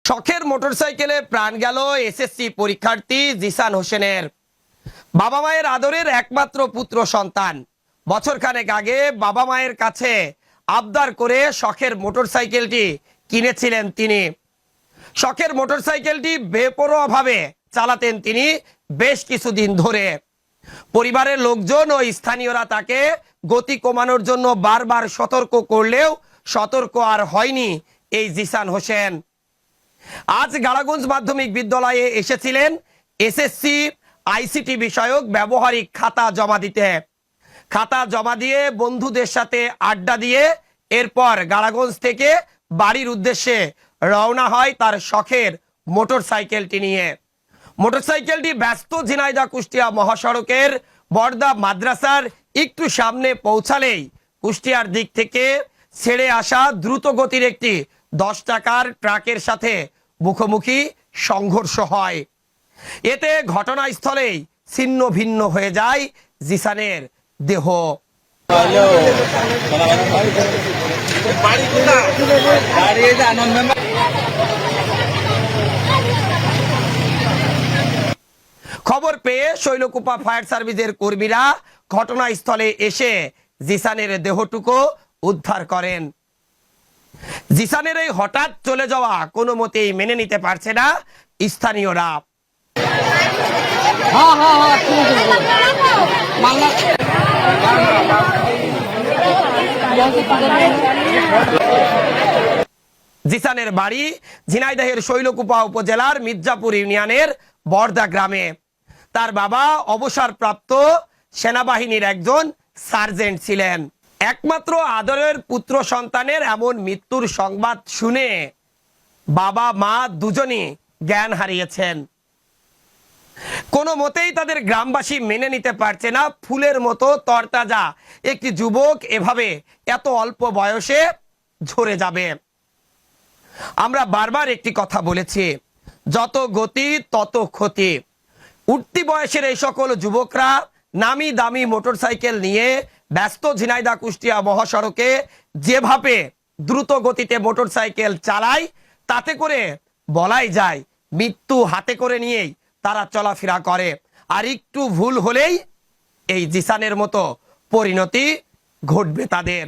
শখের মোটরসাইকেলে প্রাণ গেল এসএসসি পরীক্ষার্থী জিসান হোসেনের। বাবা মায়ের আদরের একমাত্র পুত্র সন্তান। বছর খানেক আগে বাবা মায়ের কাছে আবদার করে শখের মোটরসাইকেলটি কিনেছিলেন তিনি। শখের মোটরসাইকেলটি বেপরোয়াভাবে চালাতেন তিনি বেশ কিছুদিন ধরে। পরিবারের লোকজন ও স্থানীয়রা তাকে গতি কমানোর জন্য বারবার সতর্ক করলেও সতর্ক আর হয়নি এই জিসান হোসেন। আজ গাড়াগঞ্জ মাধ্যমিক বিদ্যালয়ে এসেছিলেন এসএসসি আইসিটি বিষয়ক ব্যবহারিক খাতা জমা দিতে। খাতা জমা দিয়ে বন্ধুদের সাথে আড্ডা দিয়ে এরপর গাড়াগঞ্জ থেকে বাড়ির উদ্দেশ্যে রওনা হয় তার শখের মোটরসাইকেলটি নিয়ে। মোটরসাইকেলটি ব্যস্ত ঝিনাইদহ কুষ্টিয়া মহাসড়কের বর্দা মাদ্রাসার একটু সামনে পৌঁছালেই কুষ্টিয়ার দিক থেকে ছেড়ে আসা দ্রুত গতির একটি 10 টাকার ট্রাকের সাথে মুখোমুখি সংঘর্ষ হয়। এতে ঘটনাস্থলেই ছিন্ন ভিন্ন হয়ে যায় জিসানের দেহ। খবর পেয়ে শৈলকুপা ফায়ার সার্ভিসের কর্মীরা ঘটনাস্থলে এসে জিসানের দেহটুকু উদ্ধার করেন। জিসানের এই হঠাৎ চলে যাওয়া কোনো মতেই মেনে নিতে পারছে না স্থানীয়রা। জিসানের বাড়ি ঝিনাইদহের শৈলকুপা উপজেলার মির্জাপুর ইউনিয়নের বর্দা গ্রামে। তার বাবা অবসরপ্রাপ্ত সেনাবাহিনীর একজন সার্জেন্ট ছিলেন। একমাত্র আদরের পুত্র সন্তানের এমন মৃত্যুর সংবাদ শুনে বাবা মা দুজনই জ্ঞান হারিয়েছেন। কোনো মতেই তাদের গ্রামবাসী মেনে নিতে পারছে না ফুলের মতো তরতাজা একটি যুবক এভাবে এত অল্প বয়সে ঝরে যাবে। আমরা বারবার একটি কথা বলেছি, যত গতি তত ক্ষতি। উঠতি বয়সের এই সকল যুবকরা নামি দামি মোটরসাইকেল নিয়ে ব্যস্ত ঝিনাইদহ কুষ্টিয়া মহাসড়কে যেভাবে দ্রুত গতিতে মোটরসাইকেল চালায়, তাতে করে বলাই যায় মৃত্যু হাতে করে নিয়েই তারা চলাফেরা করে। আর একটু ভুল হলেই এই জিসানের মতো পরিণতি ঘটবে তাদের।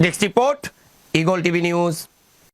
Next report, Eagle TV News.